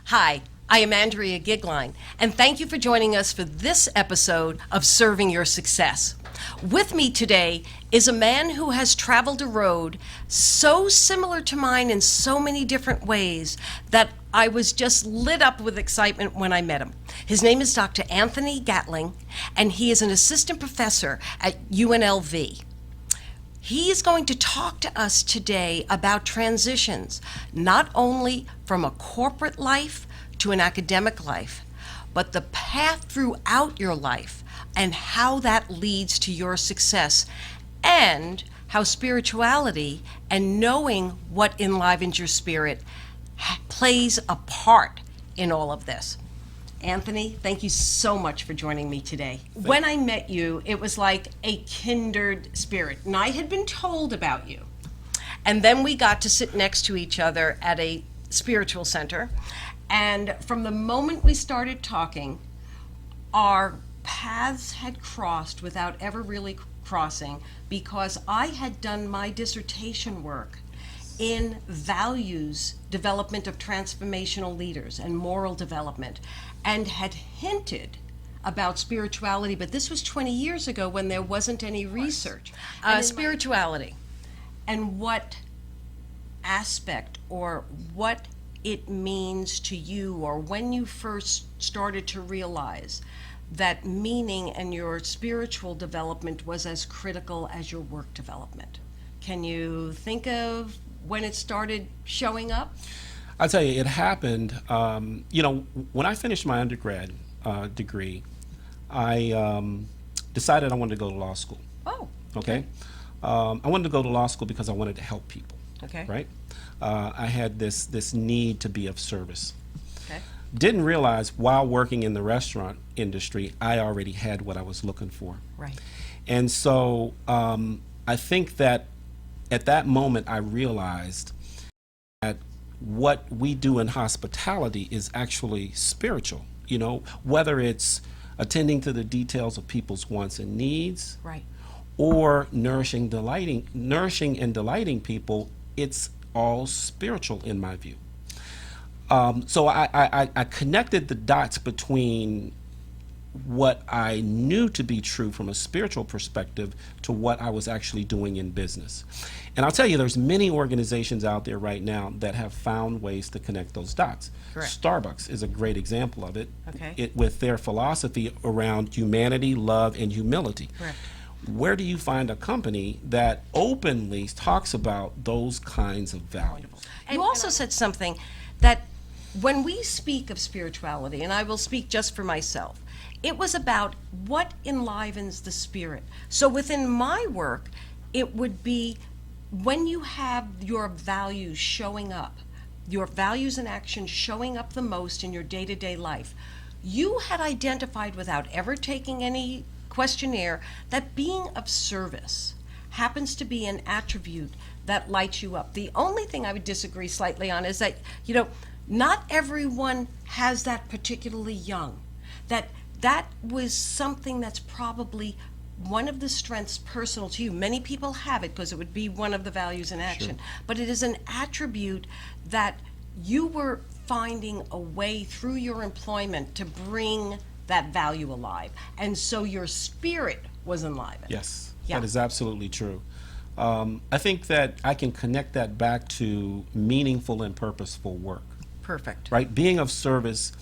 Hi, I am Andrea Goeglein, and thank you for joining us for this episode of Serving Your Success. With me today is a man who has traveled a road so similar to mine in so many different ways that I was just lit up with excitement when I met him. His name is Dr. Anthony Gatling, and he is an assistant professor at UNLV. He is going to talk to us today about transitions, not only from a corporate life to an academic life, but the path throughout your life and how that leads to your success, and how spirituality and knowing what enlivens your spirit plays a part in all of this. Anthony, thank you so much for joining me today. When I met you, it was like a kindred spirit, and I had been told about you. And then we got to sit next to each other at a spiritual center, and from the moment we started talking, our paths had crossed without ever really crossing, because I had done my dissertation work in values development of transformational leaders and moral development, and had hinted about spirituality, but this was 20 years ago when there wasn't any research. Spirituality and what aspect or what it means to you, or when you first started to realize that meaning and your spiritual development was as critical as your work development. Can you think of when it started showing up? I'll tell you, it happened, when I finished my undergrad degree, I decided I wanted to go to law school. Oh. Okay. I wanted to go to law school because I wanted to help people. Okay. Right? I had this need to be of service. Okay. Didn't realize while working in the restaurant industry, I already had what I was looking for. Right. And so I think that at that moment I realized that what we do in hospitality is actually spiritual, whether it's attending to the details of people's wants and needs, right, or nourishing and delighting people. It's all spiritual in my view. So I connected the dots between what I knew to be true from a spiritual perspective to what I was actually doing in business. And I'll tell you, there's many organizations out there right now that have found ways to connect those dots. Correct. Starbucks is a great example of it, Okay. With their philosophy around humanity, love, and humility. Correct. Where do you find a company that openly talks about those kinds of values? You also said something that when we speak of spirituality, and I will speak just for myself, it was about what enlivens the spirit. So within my work, it would be when you have your values showing up, your values and actions showing up the most in your day-to-day life, you had identified without ever taking any questionnaire that being of service happens to be an attribute that lights you up. The only thing I would disagree slightly on is that, not everyone has that particularly young. That was something that's probably one of the strengths personal to you. Many people have it because it would be one of the values in action. Sure. But it is an attribute that you were finding a way through your employment to bring that value alive. And so your spirit was enlivened. Yes, yeah. That is absolutely true. I think that I can connect that back to meaningful and purposeful work. Perfect. Right? Being of service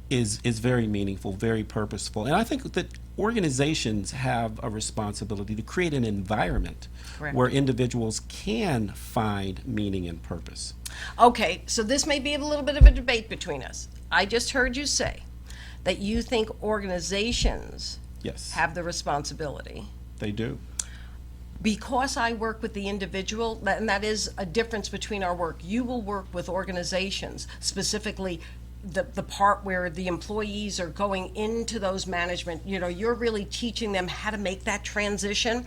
is very meaningful, very purposeful. And I think that organizations have a responsibility to create an environment Correct. Where individuals can find meaning and purpose. Okay, so this may be a little bit of a debate between us. I just heard you say that you think organizations Yes. have the responsibility. They do. Because I work with the individual, and that is a difference between our work. You will work with organizations, specifically the part where the employees are going into those management, you're really teaching them how to make that transition.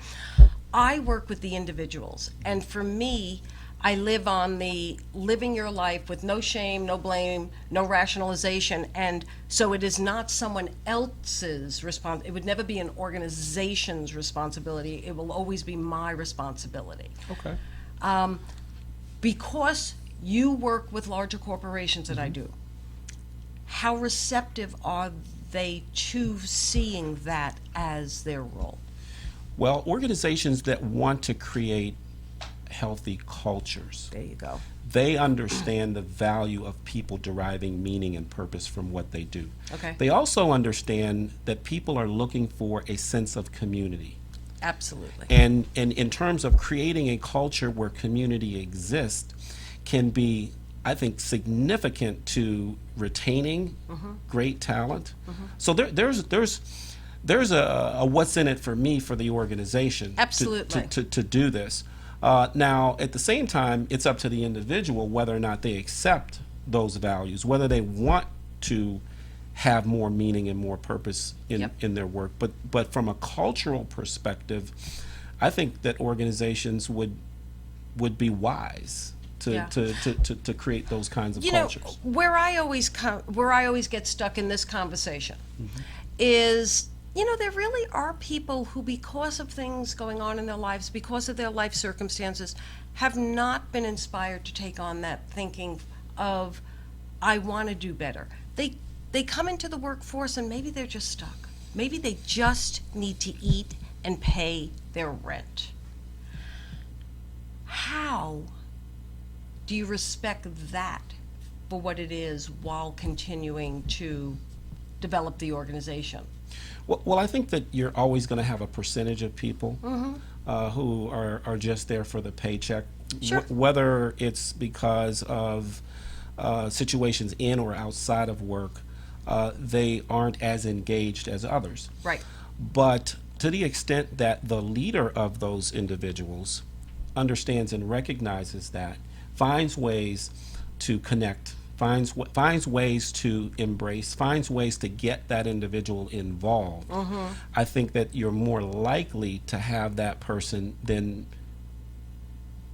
I work with the individuals, and for me, I live on the living your life with no shame, no blame, no rationalization, and so it is not someone else's responsibility. It would never be an organization's responsibility. It will always be my responsibility. Okay. Because you work with larger corporations that I do, how receptive are they to seeing that as their role? Well, organizations that want to create healthy cultures, There you go. they understand the value of people deriving meaning and purpose from what they do. Okay. They also understand that people are looking for a sense of community. Absolutely. And in terms of creating a culture where community exists can be, I think, significant to retaining great talent. So there's a what's in it for me for the organization Absolutely. to do this. Now, at the same time, it's up to the individual whether or not they accept those values, whether they want to have more meaning and more purpose in their work. But from a cultural perspective, I think that organizations would be wise to create those kinds of cultures. Where I always get stuck in this conversation is, there really are people who, because of things going on in their lives, because of their life circumstances, have not been inspired to take on that thinking of, I want to do better. They come into the workforce and maybe they're just stuck. Maybe they just need to eat and pay their rent. How do you respect that for what it is while continuing to develop the organization? Well, I think that you're always going to have a percentage of people who are just there for the paycheck, Sure. Whether it's because of situations in or outside of work. They aren't as engaged as others. Right. But to the extent that the leader of those individuals understands and recognizes that, finds ways to connect, finds ways to embrace, finds ways to get that individual involved, I think that you're more likely to have that person then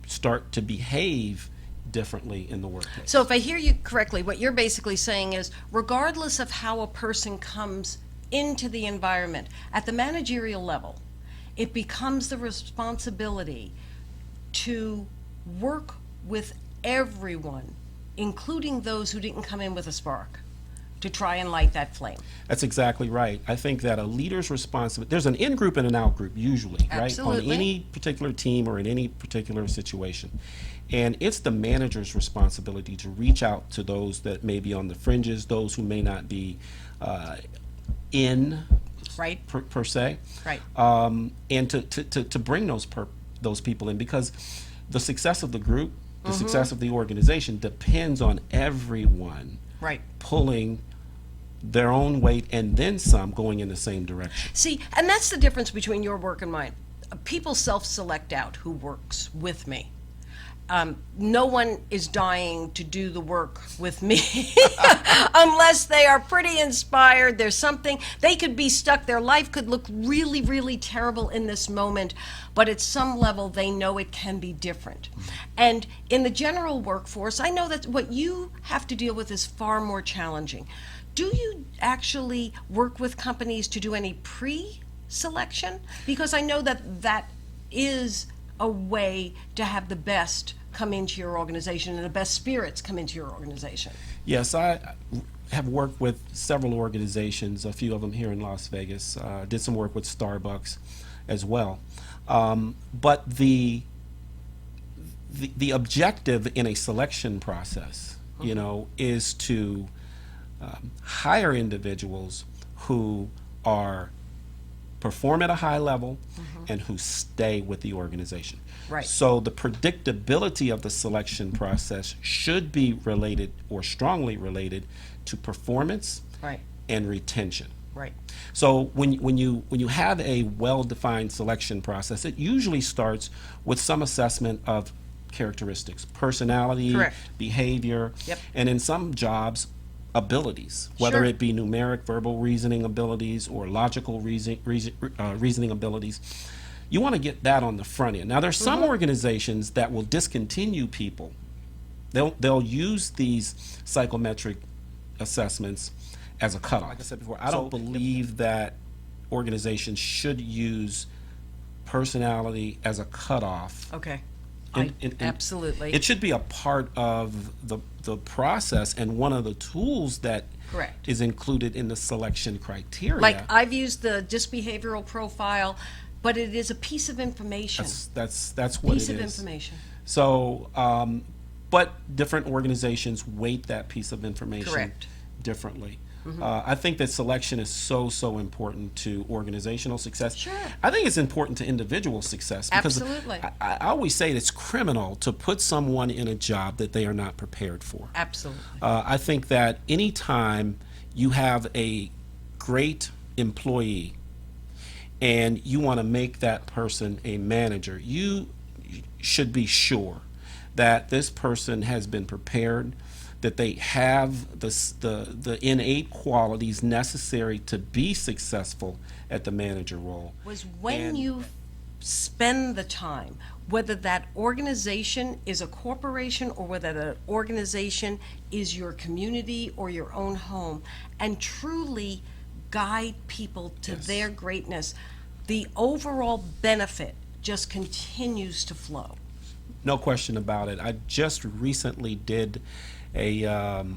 start to behave differently in the workplace. So if I hear you correctly, what you're basically saying is, regardless of how a person comes into the environment, at the managerial level, it becomes the responsibility to work with everyone, including those who didn't come in with a spark, to try and light that flame. That's exactly right. I think that a leader's responsibility, there's an in-group and an out-group usually, right? Absolutely. On any particular team or in any particular situation. And it's the manager's responsibility to reach out to those that may be on the fringes, those who may not be in Right. per se, Right. and to bring those people in, because the success of the group, the success of the organization depends on everyone Right. pulling their own weight and then some, going in the same direction. See, and that's the difference between your work and mine. People self-select out who works with me. No one is dying to do the work with me unless they are pretty inspired. There's something, they could be stuck. Their life could look really, really terrible in this moment, but at some level they know it can be different. And in the general workforce, I know that what you have to deal with is far more challenging. Do you actually work with companies to do any pre-selection? Because I know that that is a way to have the best come into your organization and the best spirits come into your organization. Yes, I have worked with several organizations, a few of them here in Las Vegas. Did some work with Starbucks as well. But the objective in a selection process, is to hire individuals who perform at a high level and who stay with the organization. Right. So the predictability of the selection process should be related, or strongly related, to performance Right. and retention. Right. So when you have a well-defined selection process, it usually starts with some assessment of characteristics, personality, Correct. behavior, Yep. and in some jobs, abilities, whether Sure. it be numeric, verbal reasoning abilities or logical reasoning abilities. You want to get that on the front end. Now, there's some organizations that will discontinue people. They'll use these psychometric assessments as a cutoff. Like I said before, I don't believe that organizations should use personality as a cutoff Okay. Absolutely. It should be a part of the process and one of the tools that Correct. is included in the selection criteria. Like I've used the DISC behavioral profile, but it is a piece of information. That's what Piece it of is. information. So, but different organizations weight that piece of information Correct. differently. I think that selection is so important to organizational success. Sure. I think it's important to individual success because Absolutely. I always say it's criminal to put someone in a job that they are not prepared for. Absolutely. I think that anytime you have a great employee and you want to make that person a manager, you should be sure that this person has been prepared, that they have the innate qualities necessary to be successful at the manager role. Was when And- you spend the time, whether that organization is a corporation or whether that organization is your community or your own home, and truly guide people to Yes. their greatness, the overall benefit just continues to flow. No question about it. I just recently did a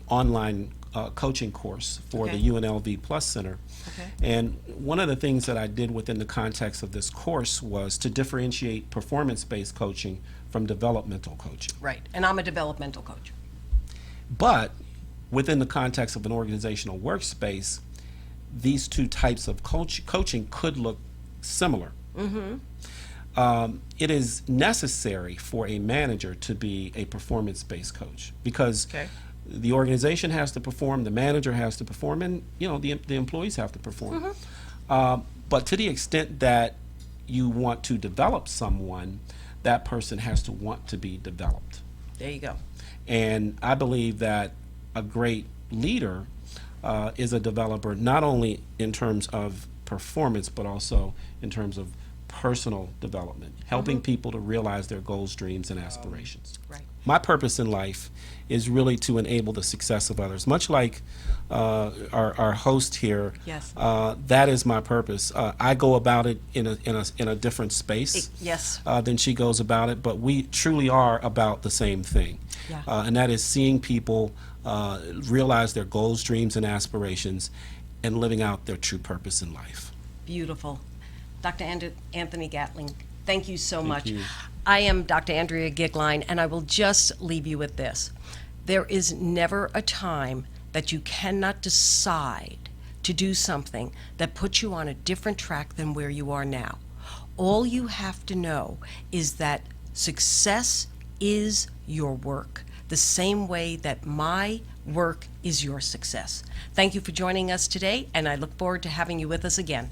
online coaching course for Okay. the UNLV Plus Center. Okay. And one of the things that I did within the context of this course was to differentiate performance-based coaching from developmental coaching. Right. And I'm a developmental coach. But within the context of an organizational workspace, these two types of coaching could look similar. It is necessary for a manager to be a performance-based coach because Okay. the organization has to perform, the manager has to perform, and the employees have to perform. But to the extent that you want to develop someone, that person has to want to be developed. There you go. And I believe that a great leader is a developer, not only in terms of performance, but also in terms of personal development, helping people to realize their goals, dreams, and aspirations. Right. My purpose in life is really to enable the success of others. Much like our host here, Yes. that is my purpose. I go about it in a different space Yes. than she goes about it, but we truly are about the same thing. Yeah. And that is seeing people realize their goals, dreams, and aspirations and living out their true purpose in life. Beautiful. Dr. Anthony Gatling, thank you so much. you. I am Dr. Andrea Goeglein, and I will just leave you with this. There is never a time that you cannot decide to do something that puts you on a different track than where you are now. All you have to know is that success is your work, the same way that my work is your success. Thank you for joining us today, and I look forward to having you with us again.